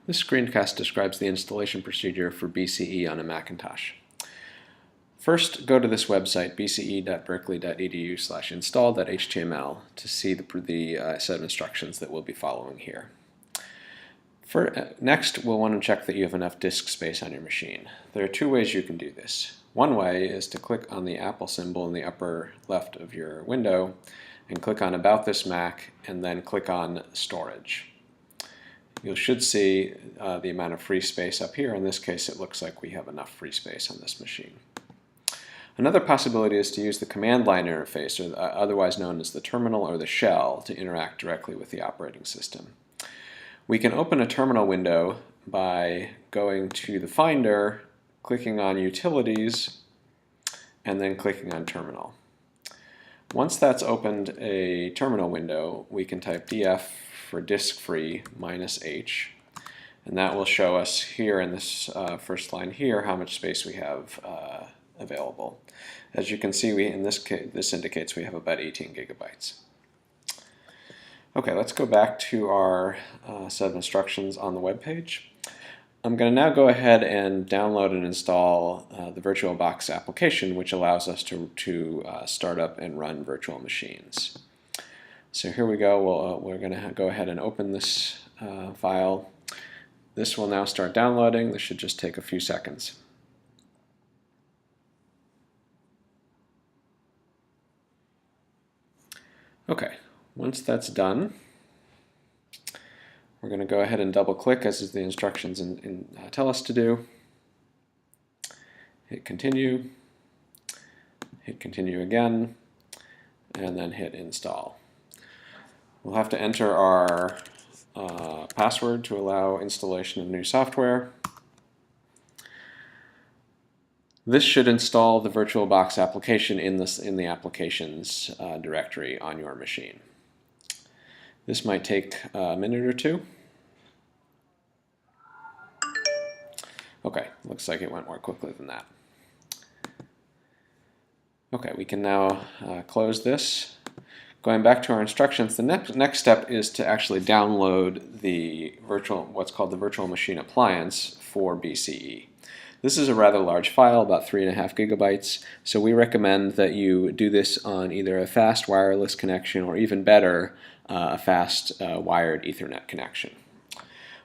This screencast describes the installation procedure for BCE on a Macintosh. First, go to this website, bce.berkeley.edu/install.html, to see the set of instructions that we'll be following here. Next, we'll want to check that you have enough disk space on your machine. There are two ways you can do this. One way is to click on the Apple symbol in the upper left of your window and click on About This Mac and then click on Storage. You should see the amount of free space up here. In this case, it looks like we have enough free space on this machine. Another possibility is to use the command line interface, or otherwise known as the terminal or the shell, to interact directly with the operating system. We can open a terminal window by going to the Finder, clicking on Utilities, and then clicking on Terminal. Once that's opened a terminal window, we can type df for disk free -h, and that will show us here in this first line here how much space we have available. As you can see, in this case, this indicates we have about 18 gigabytes. Okay, let's go back to our set of instructions on the web page. I'm going to now go ahead and download and install the VirtualBox application, which allows us to start up and run virtual machines. So here we go. We're going to go ahead and open this file. This will now start downloading. This should just take a few seconds. Okay, once that's done, we're going to go ahead and double click as the instructions tell us to do. Hit continue again, and then hit install. We'll have to enter our password to allow installation of new software. This should install the VirtualBox application in the applications directory on your machine. This might take a minute or two. Okay, looks like it went more quickly than that. Okay, we can now close this. Going back to our instructions, the next step is to actually download the what's called the virtual machine appliance for BCE. This is a rather large file, about 3.5 gigabytes, so we recommend that you do this on either a fast wireless connection or, even better, a fast wired Ethernet connection.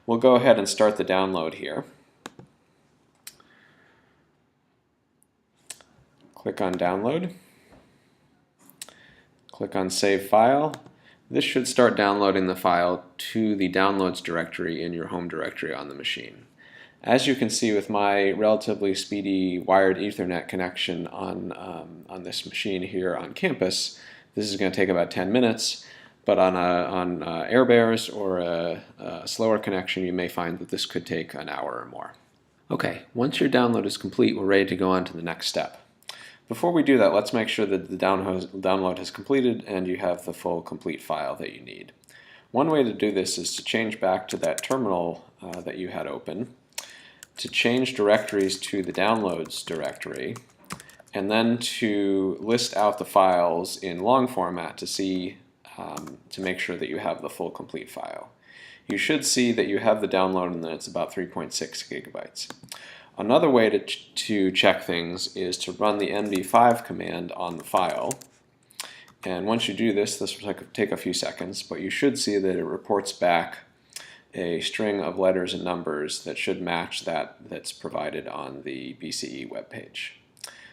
We'll go ahead and start the download here. Click on Download. Click on Save File. This should start downloading the file to the Downloads directory in your home directory on the machine. As you can see, with my relatively speedy wired Ethernet connection on this machine here on campus, this is going to take about 10 minutes, but on airbears or a slower connection, you may find that this could take an hour or more. Okay, once your download is complete, we're ready to go on to the next step. Before we do that, let's make sure that the download has completed and you have the full complete file that you need. One way to do this is to change back to that terminal that you had open, to change directories to the downloads directory, and then to list out the files in long format to see to make sure that you have the full complete file. You should see that you have the download and that it's about 3.6 gigabytes. Another way to check things is to run the md5 command on the file. And once you do this, this will take a few seconds, but you should see that it reports back a string of letters and numbers that should match that's provided on the BCE webpage.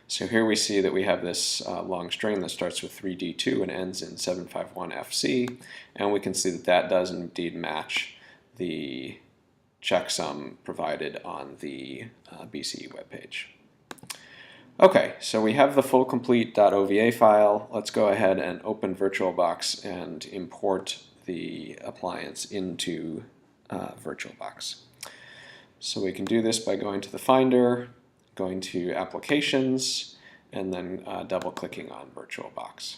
So here we see that we have this long string that starts with 3D2 and ends in 751FC, and we can see that that does indeed match the checksum provided on the BCE webpage. Okay, so we have the full complete .ova file. Let's go ahead and open VirtualBox and import the appliance into VirtualBox. So we can do this by going to the Finder, going to Applications, and then double-clicking on VirtualBox.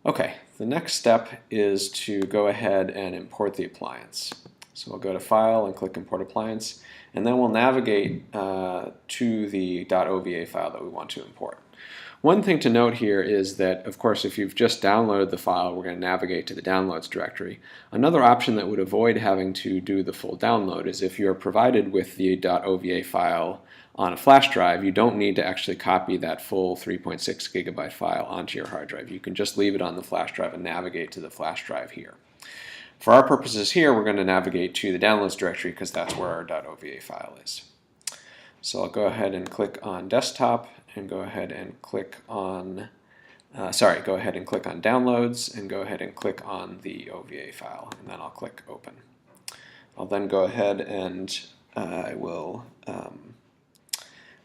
Okay, the next step is to go ahead and import the appliance. So we'll go to File and click Import Appliance, and then we'll navigate to the .ova file that we want to import. One thing to note here is that, of course, if you've just downloaded the file, we're going to navigate to the downloads directory. Another option that would avoid having to do the full download is if you're provided with the .ova file on a flash drive, you don't need to actually copy that full 3.6 gigabyte file onto your hard drive. You can just leave it on the flash drive and navigate to the flash drive here. For our purposes here, we're going to navigate to the downloads directory because that's where our .ova file is. So I'll go ahead and click on desktop and go ahead and click on, go ahead and click on downloads and go ahead and click on the OVA file, and then I'll click open. I'll then go ahead and I will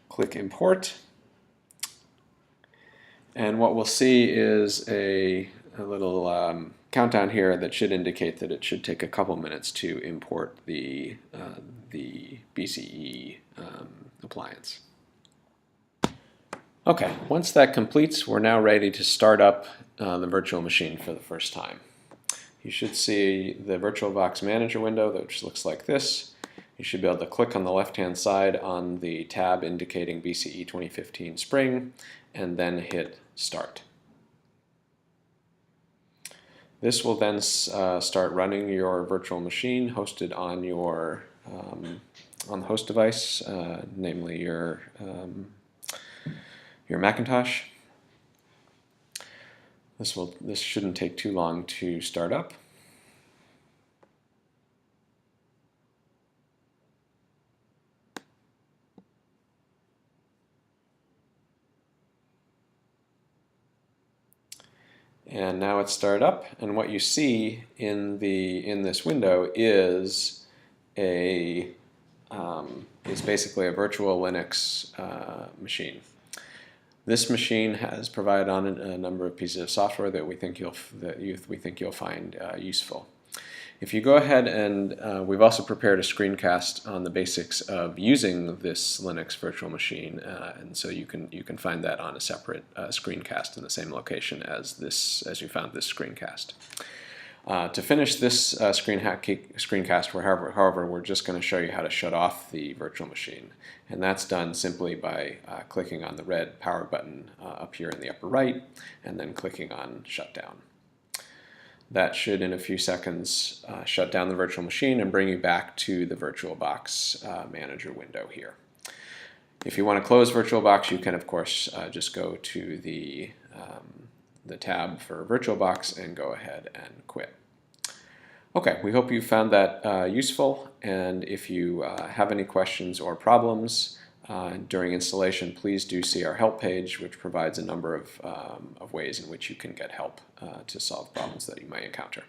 click import, and what we'll see is a little countdown here that should indicate that it should take a couple minutes to import the BCE appliance. Okay, once that completes, we're now ready to start up the virtual machine for the first time. You should see the VirtualBox Manager window, which looks like this. You should be able to click on the left-hand side on the tab indicating BCE 2015 Spring, and then hit Start. This will then start running your virtual machine hosted on your on the host device, namely your Macintosh. This shouldn't take too long to start up. And now it's started up, and what you see in this window is basically a virtual Linux machine. This machine has provided on it a number of pieces of software that we think you'll find useful. If you go ahead and we've also prepared a screencast on the basics of using this Linux virtual machine, and so you can find that on a separate screencast in the same location as you found this screencast. To finish this screencast, however, we're just going to show you how to shut off the virtual machine, and that's done simply by clicking on the red power button up here in the upper right, and then clicking on Shutdown. That should, in a few seconds, shut down the virtual machine and bring you back to the VirtualBox Manager window here. If you want to close VirtualBox, you can, of course, just go to the tab for VirtualBox and go ahead and quit. Okay, we hope you found that useful, and if you have any questions or problems during installation, please do see our help page, which provides a number of ways in which you can get help to solve problems that you may encounter.